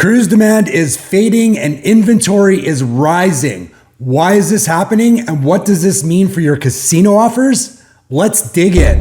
Cruise demand is fading and inventory is rising. Why is this happening and what does this mean for your casino offers? Let's dig in.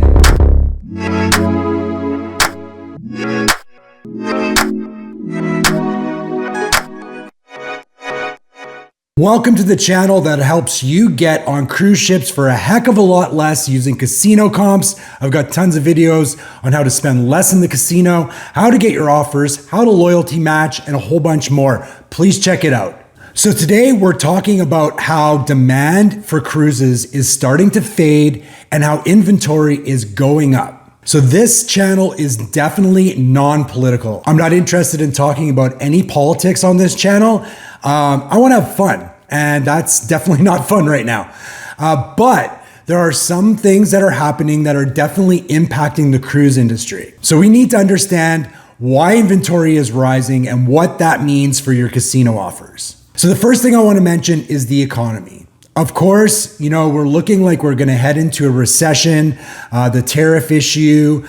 Welcome to the channel that helps you get on cruise ships for a heck of a lot less using casino comps. I've got tons of videos on how to spend less in the casino, how to get your offers, how to loyalty match, and a whole bunch more. Please check it out. So today we're talking about how demand for cruises is starting to fade and how inventory is going up. So this channel is definitely non-political. I'm not interested in talking about any politics on this channel. I want to have fun, and that's definitely not fun right now. But there are some things that are happening that are definitely impacting the cruise industry. So we need to understand why inventory is rising and what that means for your casino offers. So the first thing I want to mention is the economy. Of course, we're looking like we're going to head into a recession. The tariff issue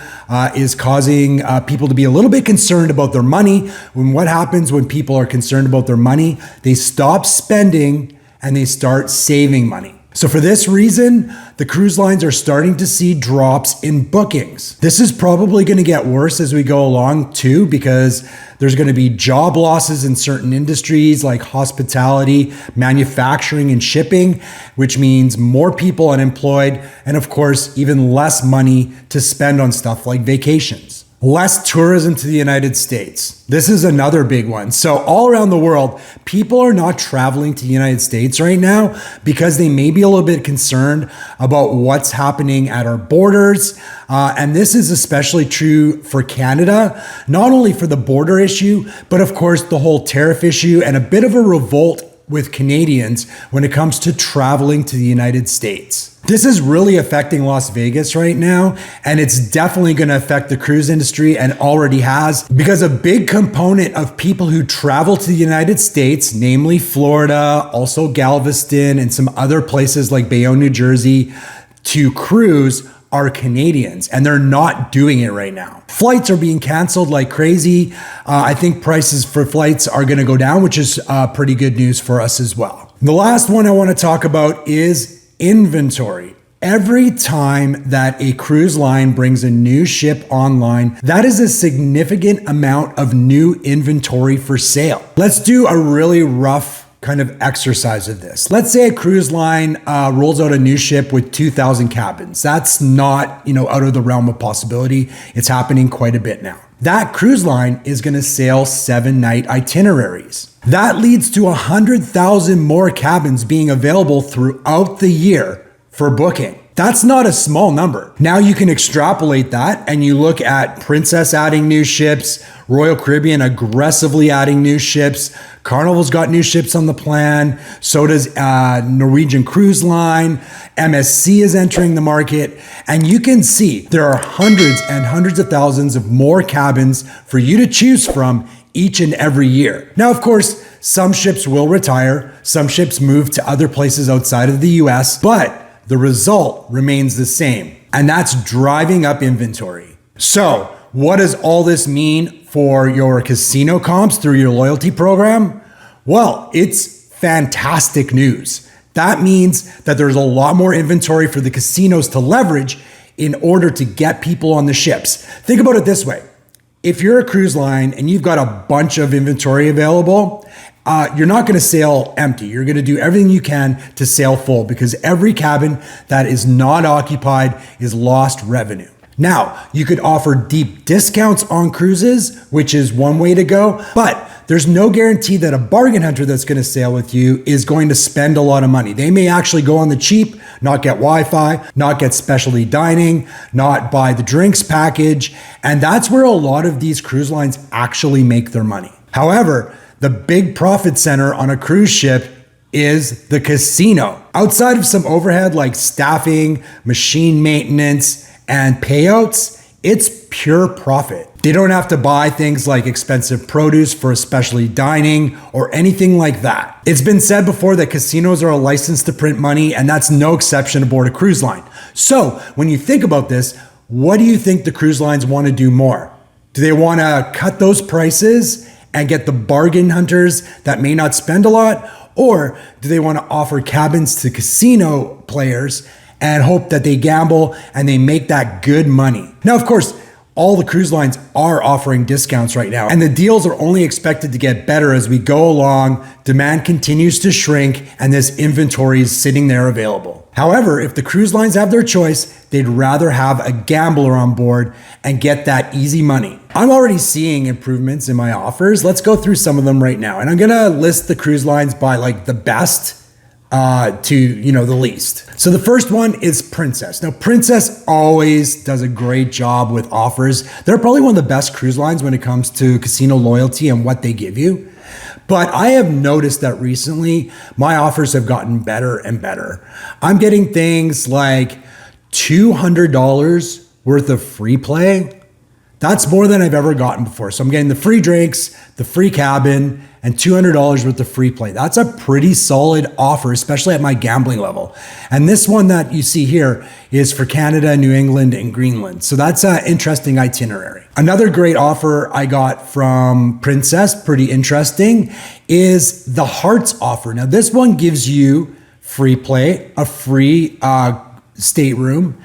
is causing people to be a little bit concerned about their money. What happens when people are concerned about their money? They stop spending and they start saving money. So for this reason, the cruise lines are starting to see drops in bookings. This is probably going to get worse as we go along too, because there's going to be job losses in certain industries like hospitality, manufacturing, and shipping, which means more people unemployed, and of course, even less money to spend on stuff like vacations. Less tourism to the United States. This is another big one. So all around the world, people are not traveling to the United States right now because they may be a little bit concerned about what's happening at our borders. And this is especially true for Canada, not only for the border issue, but of course the whole tariff issue and a bit of a revolt with Canadians when it comes to traveling to the United States. This is really affecting Las Vegas right now, and it's definitely going to affect the cruise industry and already has, because a big component of people who travel to the United States, namely Florida, also Galveston, and some other places like Bayonne, New Jersey, to cruise are Canadians, and they're not doing it right now. Flights are being canceled like crazy. I think prices for flights are going to go down, which is pretty good news for us as well. The last one I want to talk about is inventory. Every time that a cruise line brings a new ship online, that is a significant amount of new inventory for sale. Let's do a really rough kind of exercise of this. Let's say a cruise line rolls out a new ship with 2,000 cabins. That's not, out of the realm of possibility. It's happening quite a bit now. That cruise line is going to sail 7-night itineraries. That leads to 100,000 more cabins being available throughout the year for booking. That's not a small number. Now you can extrapolate that and you look at Princess adding new ships, Royal Caribbean aggressively adding new ships, Carnival's got new ships on the plan, so does Norwegian Cruise Line, MSC is entering the market, and you can see there are hundreds and hundreds of thousands of more cabins for you to choose from each and every year. Now, of course, some ships will retire, some ships move to other places outside of the US, but the result remains the same, and that's driving up inventory. So, what does all this mean for your casino comps through your loyalty program? Well, it's fantastic news. That means that there's a lot more inventory for the casinos to leverage in order to get people on the ships. Think about it this way. If you're a cruise line and you've got a bunch of inventory available, you're not going to sail empty. You're going to do everything you can to sail full, because every cabin that is not occupied is lost revenue. Now, you could offer deep discounts on cruises, which is one way to go, but there's no guarantee that a bargain hunter that's going to sail with you is going to spend a lot of money. They may actually go on the cheap, not get Wi-Fi, not get specialty dining, not buy the drinks package, and that's where a lot of these cruise lines actually make their money. However, the big profit center on a cruise ship is the casino. Outside of some overhead like staffing, machine maintenance, and payouts, it's pure profit. They don't have to buy things like expensive produce for especially dining or anything like that. It's been said before that casinos are a license to print money, and that's no exception aboard a cruise line. So when you think about this, what do you think the cruise lines want to do more? Do they want to cut those prices and get the bargain hunters that may not spend a lot? Or do they want to offer cabins to casino players and hope that they gamble and they make that good money? Now, of course, all the cruise lines are offering discounts right now, and the deals are only expected to get better as we go along. Demand continues to shrink, and this inventory is sitting there available. However, if the cruise lines have their choice, they'd rather have a gambler on board and get that easy money. I'm already seeing improvements in my offers. Let's go through some of them right now. And I'm gonna list the cruise lines by like the best to the least. So the first one is Princess. Now, Princess always does a great job with offers. They're probably one of the best cruise lines when it comes to casino loyalty and what they give you. But I have noticed that recently my offers have gotten better and better. I'm getting things like $200 worth of free play. That's more than I've ever gotten before. So I'm getting the free drinks, the free cabin, and $200 worth of free play. That's a pretty solid offer, especially at my gambling level. And this one that you see here is for Canada, New England, and Greenland. So that's an interesting itinerary. Another great offer I got from Princess, pretty interesting, is the Hearts offer. Now this one gives you free play, a free stateroom,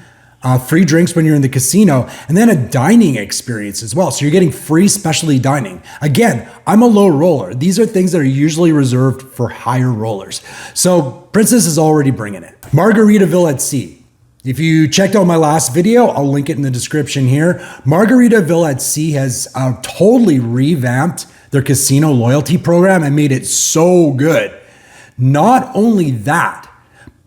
free drinks when you're in the casino, and then a dining experience as well. So you're getting free specialty dining. Again, I'm a low roller. These are things that are usually reserved for higher rollers. So Princess is already bringing it. Margaritaville at Sea. If you checked out my last video, I'll link it in the description here. Margaritaville at Sea has totally revamped their casino loyalty program and made it so good. Not only that,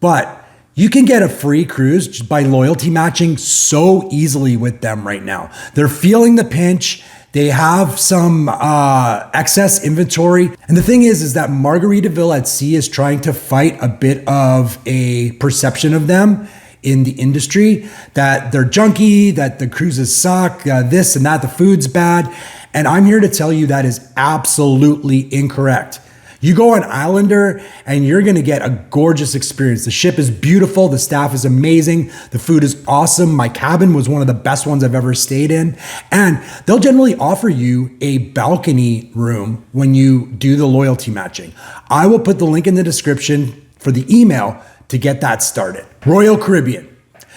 but you can get a free cruise just by loyalty matching so easily with them right now. They're feeling the pinch. They have some excess inventory. And the thing is that Margaritaville at Sea is trying to fight a bit of a perception of them in the industry, that they're junky, that the cruises suck, this and that, the food's bad. And I'm here to tell you that is absolutely incorrect. You go on Islander and you're gonna get a gorgeous experience. The ship is beautiful, the staff is amazing, the food is awesome. My cabin was one of the best ones I've ever stayed in. And they'll generally offer you a balcony room when you do the loyalty matching. I will put the link in the description for the email to get that started. Royal Caribbean.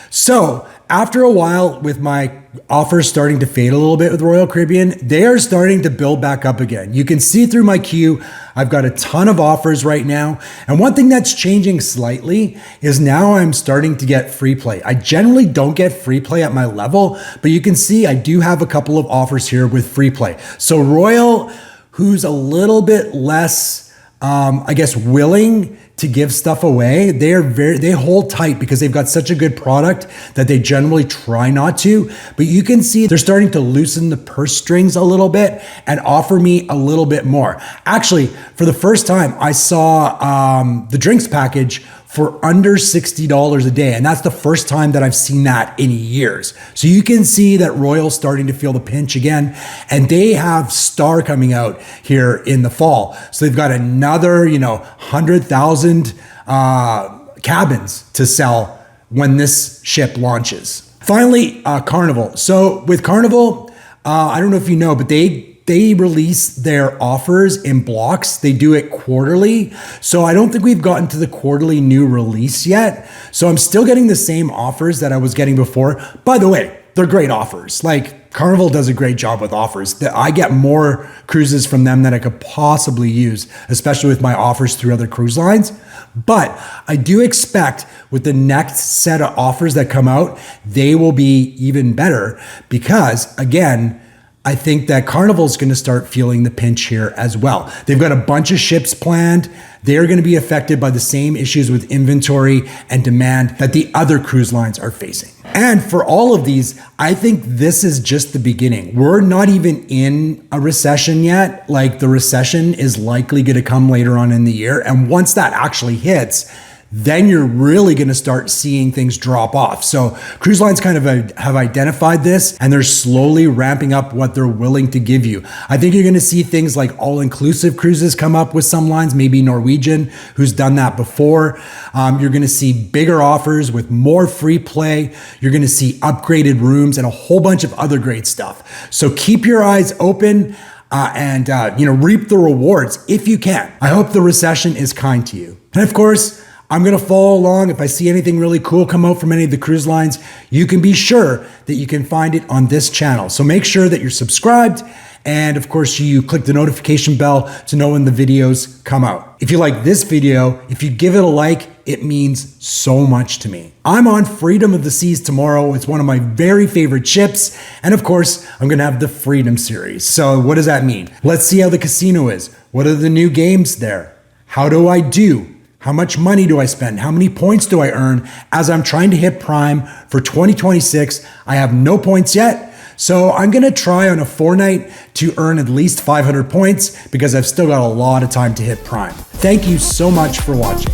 So after a while, with my offers starting to fade a little bit with Royal Caribbean, they are starting to build back up again. You can see through my queue, I've got a ton of offers right now. And one thing that's changing slightly is now I'm starting to get free play. I generally don't get free play at my level, but you can see I do have a couple of offers here with free play. So Royal, who's a little bit less, willing to give stuff away, they hold tight because they've got such a good product that they generally try not to. But you can see they're starting to loosen the purse strings a little bit and offer me a little bit more. Actually, for the first time, I saw the drinks package for under $60 a day. And that's the first time that I've seen that in years. So you can see that Royal's starting to feel the pinch again. And they have Star coming out here in the fall. So they've got another, 100,000 cabins to sell when this ship launches. Finally, Carnival. So with Carnival, I don't know if you know, but they release their offers in blocks. They do it quarterly. So I don't think we've gotten to the quarterly new release yet. So I'm still getting the same offers that I was getting before. By the way, they're great offers. Like Carnival does a great job with offers. I get more cruises from them than I could possibly use, especially with my offers through other cruise lines. But I do expect with the next set of offers that come out, they will be even better because, again, I think that Carnival's going to start feeling the pinch here as well. They've got a bunch of ships planned. They're going to be affected by the same issues with inventory and demand that the other cruise lines are facing. And for all of these, I think this is just the beginning. We're not even in a recession yet. Like the recession is likely going to come later on in the year. And once that actually hits, then you're really going to start seeing things drop off. So cruise lines kind of have identified this and they're slowly ramping up what they're willing to give you. I think you're going to see things like all-inclusive cruises come up with some lines, maybe Norwegian, who's done that before. You're going to see bigger offers with more free play. You're going to see upgraded rooms and a whole bunch of other great stuff. So keep your eyes open. and reap the rewards if you can. I hope the recession is kind to you. And of course, I'm going to follow along. If I see anything really cool come out from any of the cruise lines, you can be sure that you can find it on this channel. So make sure that you're subscribed. And of course, you click the notification bell to know when the videos come out. If you like this video, if you give it a like, it means so much to me. I'm on Freedom of the Seas tomorrow. It's one of my very favorite ships. And of course, I'm gonna have the Freedom series. So what does that mean? Let's see how the casino is. What are the new games there? How do I do? How much money do I spend? How many points do I earn as I'm trying to hit Prime for 2026? I have no points yet. So I'm gonna try on a fortnight to earn at least 500 points because I've still got a lot of time to hit Prime. Thank you so much for watching.